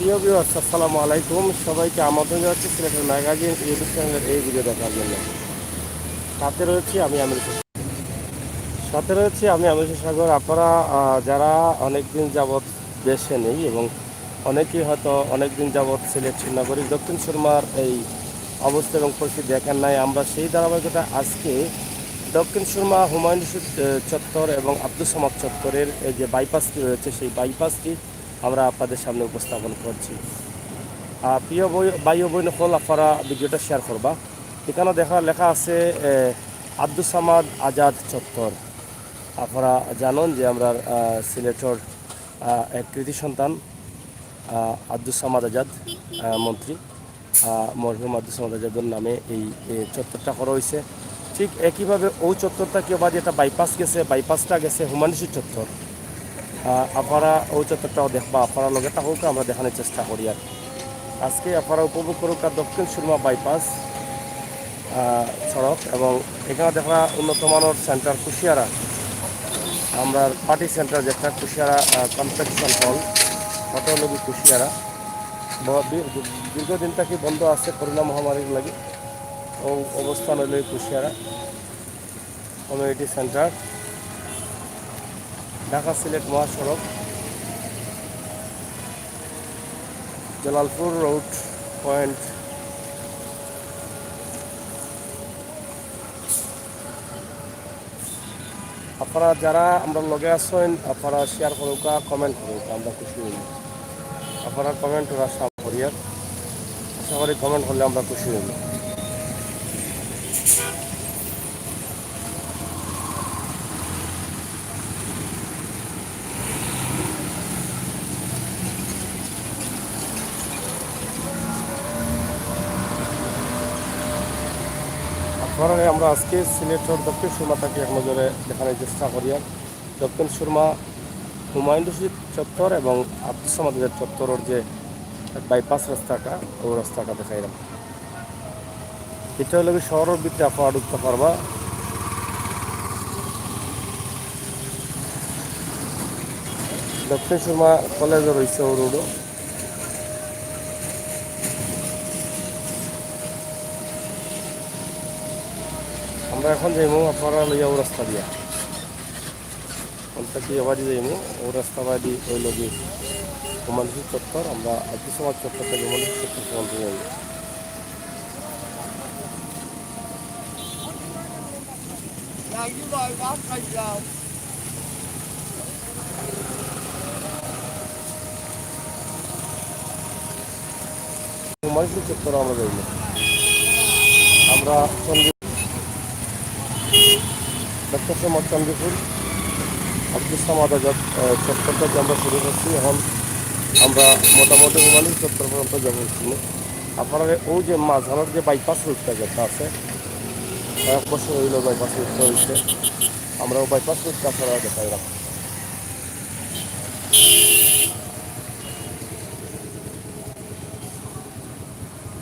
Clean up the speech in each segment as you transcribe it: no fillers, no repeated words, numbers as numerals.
প্রিয় ভিউয়ার্স, আসসালামু আলাইকুম। সবাইকে আমন্ত্রণ জানাচ্ছি সিলেটের ম্যাগাজিন ইউটিউব চ্যানেলের এই ভিডিও দেখার জন্য। সাথে রয়েছি আমি আমির সাগর। আপনারা যারা অনেক দিন যাবৎ দেশে নেই এবং অনেকেই হয়তো অনেক দিন যাবৎ সিলেট নগরীর দক্ষিণ সুরমার এই অবস্থা এবং পরিস্থিতি দেখেন নাই, আমরা সেই ধারাবাহিকতা আজকে দক্ষিণ সুরমা হুমায়ুন রশিদ চত্বর এবং আব্দুস সামাদ চত্বরের এই যে বাইপাসটি রয়েছে, সেই বাইপাসটি আমরা আপনাদের সামনে উপস্থাপন করছি। প্রিয় ভাই ও বোন হল, আপনারা ভিডিওটা শেয়ার করবা। এখানে লেখা আছে আব্দুস সামাদ আজাদ চত্বর। আপনারা জানেন যে আমরা সিলেটর এক কৃতি সন্তান আব্দুস সামাদ আজাদ মন্ত্রী, মরহুম আব্দুস সামাদ আজাদের নামে এই চত্বরটা করা হয়েছে। ঠিক একইভাবে ওই চত্বরটা কেউ বা যেটা বাইপাসটা গেছে হুমায়ুন রশিদ চত্বর। আপনারা ওই চত্বরটাও দেখবা, আপনারা লগে থাকুক, আমরা দেখানোর চেষ্টা করি। আর আজকে আপনারা উপভোগ করুক দক্ষিণ সুরমা বাইপাস সড়ক, এবং এখানে দেখা উন্নত মানের সেন্টার কুশিয়ারা, আমরা পার্টি সেন্টার যেটা কুশিয়ারা কনভেনশন হল, ফটোলবি কুশিয়ারা দীর্ঘদিন থেকে বন্ধ আছে করোনা মহামারীর লাগে। ও অবস্থান হইল কুশিয়ারা কমিউনিটি সেন্টার, ঢাকা সিলেট মহাসড়ক, জালালপুর রোড পয়েন্ট। আপনারা যারা আমরা লগে আসেন, আপনারা শেয়ার করুক, কমেন্ট করুক, আমরা খুশি হই। আপনারা কমেন্ট ওরা আশা করি, আশা করি কমেন্ট করলে আমরা খুশি হই। আপনারা আমরা আজকে সিলেটের দক্ষিণ সুরমা থেকে এক নজরে দেখানোর চেষ্টা করি। দক্ষিণ সুরমা হুমায়ুন রশিদ চত্বর এবং আব্দুস সামাদ আজাদ চত্বরের যে বাইপাস রাস্তাটা, ওই রাস্তাটা দেখাইলাম। এটা হলে শহরের ভিতরে আপনারা ঢুকতে পারবা। দক্ষিণ সুরমা কলেজও রয়েছে ও রোডও। আমরা এখন যাইমু আপনারা লইয়া ও রাস্তা দিয়া কি বাড়ি যাইমু, ও রাস্তা বাড়ি ওই লগে হুমায়ুন রশিদ চত্বর। আমরা আব্দুস সামাদ চত্বর থেকে হুমায়ুন রশিদ চত্বর পর্যন্ত যাইব। হুমায়ুন রশিদ চত্বর আমরা যাইব। আমরা ডক্টর সামাদ চন্দ্রপুর আব্দুস সামাদ আজাদ চত্বর থেকে আমরা শুরু করছি। এখন আমরা মোটামুটি হুমায়ুন রশিদ চত্বর পর্যন্ত যাব। আপনারা ওই যে মাঝখানের যে বাইপাস রুটটা যেটা আছে, কয়েক বছর হইল বাইপাস রুটটা হয়েছে, আমরাও বাইপাস রুটটা আপনারা দেখাই রাখি।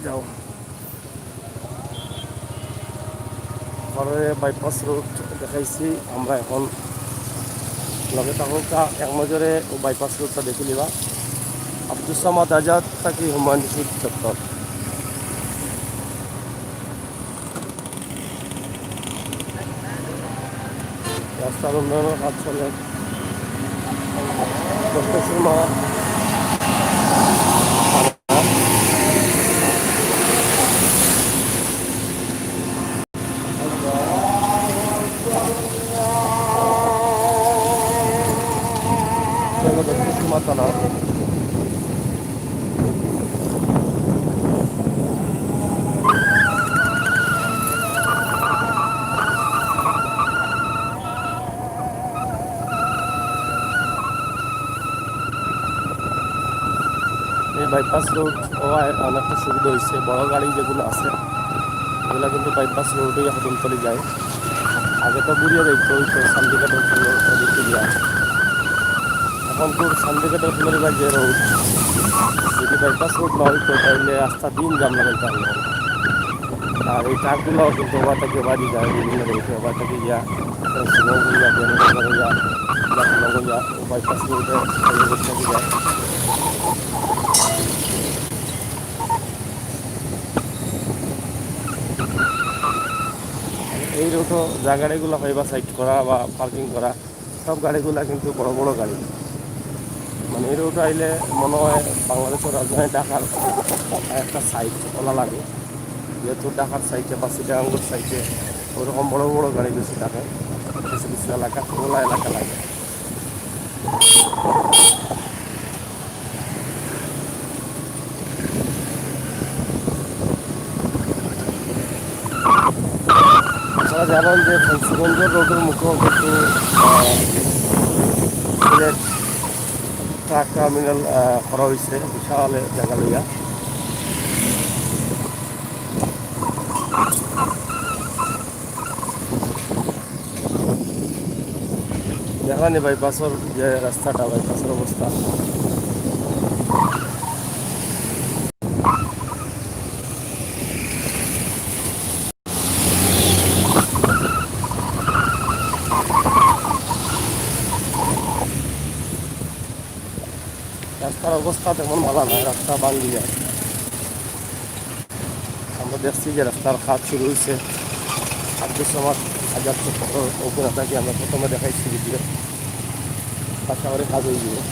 যাও পরে বাইপাস রুট দেখাইছি আমরা। এখন লগে থাকুকা এক নজরে বাইপাস রুটটা দেখে নিবা। আব্দুস সামাদ আজাদ থাকি হুমায়ুন রশিদ চত্বর। রাস্তার উন্নয়নের কাজ চলে। দক্ষিণ সুরমা দক্ষিণ সুরমা থানা। এই বাইপাস রোড অনেকটা সুবিধা হয়েছে। বড় গাড়ি যেগুলো আছে এগুলো কিন্তু বাইপাস রোডে হদমতলি যায়। আগে তো বুড়িয়ে দেখতো ওই তো সান্দিঘাটের দিকে যায়। এখন তো সান্দিঘাটের ফুলের যে রোড, যদি বাইপাস রোড না হইতো তাহলে রাস্তা দিন জাম লাগাইতে হবে। আর এই ট্রাকগুলো কিন্তু ওবার থেকে বাড়ি যায়, বিভিন্ন রয়েছে ওবার থেকে বাইপাস রোডে থেকে যায়। এই রোডও যা গাড়িগুলো পাইবা সাইড করা বা পার্কিং করা সব গাড়িগুলা কিন্তু বড় বড় গাড়ি। মানে এই রোড আইলে মনে হয় বাংলাদেশের রাজধানী ঢাকার একটা সাইড বলা লাগে, যেহেতু ঢাকার সাইডে বা চিটাগাঙ্গের সাইডে ওরকম বড় বড় গাড়ি বেশি থাকে, কিছু কিছু এলাকা খোলা এলাকা লাগে। আপনারা জানেন যে ফেন্সিগঞ্জ রোডের মুখে কিন্তু সিলেট ট্রাক টার্মিনাল করা হয়েছে বিশাল জায়গা লইয়া। দেখানি বাইপাসের যে রাস্তাটা, বাইপাসের অবস্থা রাস্তার অবস্থা তেমন ভালো নয়, রাস্তা ভাঙি যায়। আমরা দেখছি যে রাস্তার কাজ শুরু হয়েছে, আজকের সময় 1000 অভিনেতাকে আমরা প্রথমে দেখাইছি ভিডিও, পাশাপাশি কাজ হয়ে যাবে।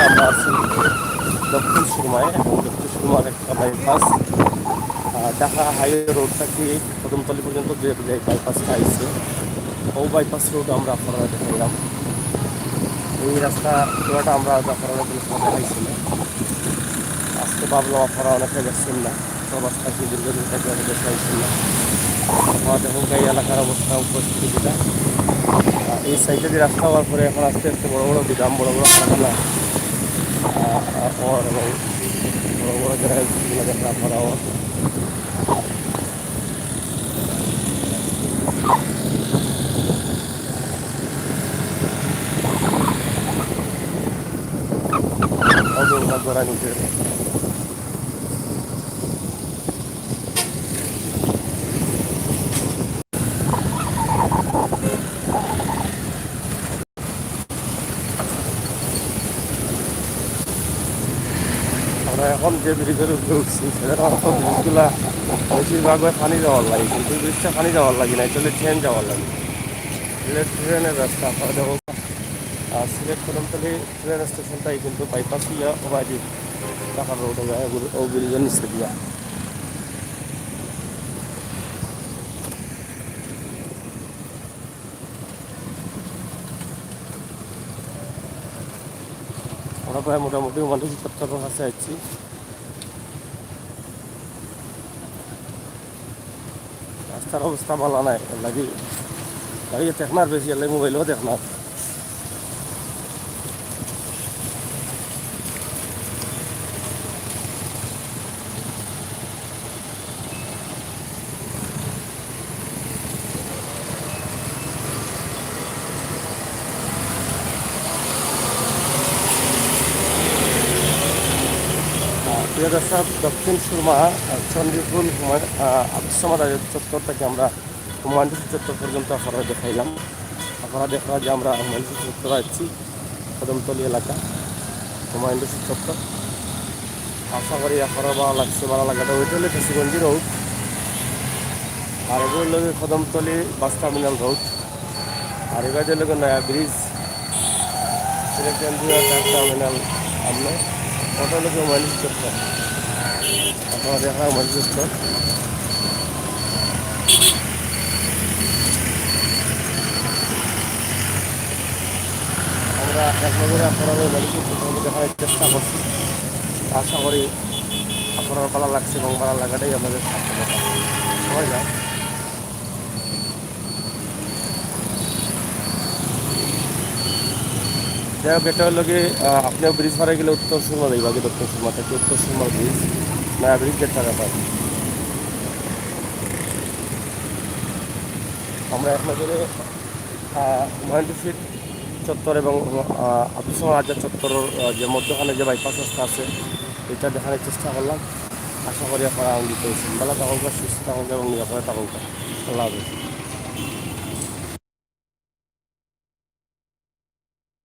আমরা আছি দক্ষিণ সুরমায়, এবং দক্ষিণ সুরমার একটা বাইপাস ঢাকা হাইওয়ে রোড থেকে কদমতলী পর্যন্ত যে বাইপাসটা আইছে ও বাইপাস রোড আমরা আপনারা দেখাইলাম। এই রাস্তা পুরোটা আমরা আপনারা কোনো সময় দেখাইছি না, আজকে ভাবলাম আপনারা অনেকে দেখছেন না, সব রাস্তা কি দীর্ঘদিন থেকে অনেক দেখাইছেন না। আপনারা দেখুন এই এলাকার অবস্থা পরিস্থিতিটা। এই সাইডে দিয়ে রাস্তা হওয়ার পরে এখন আস্তে আস্তে বড় বড় বিদাম, বড় বড় কারখানা এবং বড় বড় জায়গায় দেখা আপনারাও ধরা নিতে। আমরা এখন যে ব্রিজের উপরে উঠছি সেটা ব্রিজগুলা বেশিরভাগ পানি যাওয়ার লাগে, কিন্তু ব্রিজটা পানি যাওয়ার লাগে না, চলে ট্রেন যাওয়ার লাগে। ট্রেনের রাস্তা আপনারা দেখো, সিলেট কদমতলী ট্রেন স্টেশনটাই কিন্তু বাইপাস ইয়া ওবাইদি ঢাকার রোড ও ব্রিজের নিচে দিয়া। আমরা প্রায় মোটামুটি মানুষ চত্বরের কাছে আসছি। রাস্তার অবস্থা ভালো নাই, লাগি দেখনার বেশি এলে মোবাইলও দেখনার। প্রিয় দর্শক, দক্ষিণ সুরমা চন্দ্রপুর আবিসমাদ চত্বর থেকে আমরা হুমায়ুন চত্বর পর্যন্ত আপনারা দেখাইলাম। আপনারা দেখা যে আমরা হুমায়ুন চত্বর আছি, কদমতলী এলাকা হুমায়ুন চত্বর। আশা করি আপনারা ভালো লাগছে। ভালো লাগাটা ওইটা হলে ফেসিগঞ্জি রোড, আর এগুলো হলো কদমতলী বাস টার্মিনাল রোড, আর এবার হলো নয়া ব্রিজ কেন্দ্রীয় টার্মিনাল। আমরা ওটা হলো হুমায়ুন চত্বর। আপনারা দেখা হুমায়ুন চত্বর। আমরা এক নজরে আপনারা হুমায়ুন চত্বর দেখার চেষ্টা করছি। আশা করি আপনার ভালো লাগছে এবং ভালো লাগাটাই আমাদের সার্থকতা। সবাই না যাই হোক, এটা হলো গিয়ে আপনিও ব্রিজ ভাড়া গেলে উত্তর সুরমা বিভাগে, দক্ষিণ সুরমা থেকে উত্তর সুরমা ব্রিজ, নয়া ব্রিজ যেটা ব্যাপার। আমরা এক নজরে হুমায়ুন চত্বর এবং আবিসমাদ আজাদ চত্বর যে মধ্যখানে যে বাইপাস রাস্তা আছে এটা দেখানোর চেষ্টা করলাম। আশা করি আপনারা আনন্দিত হয়েছেন। ভালো থাকুন, সুস্থ থাকুন এবং নিরাপদে থাকুন। আল্লাহ হাফেজ।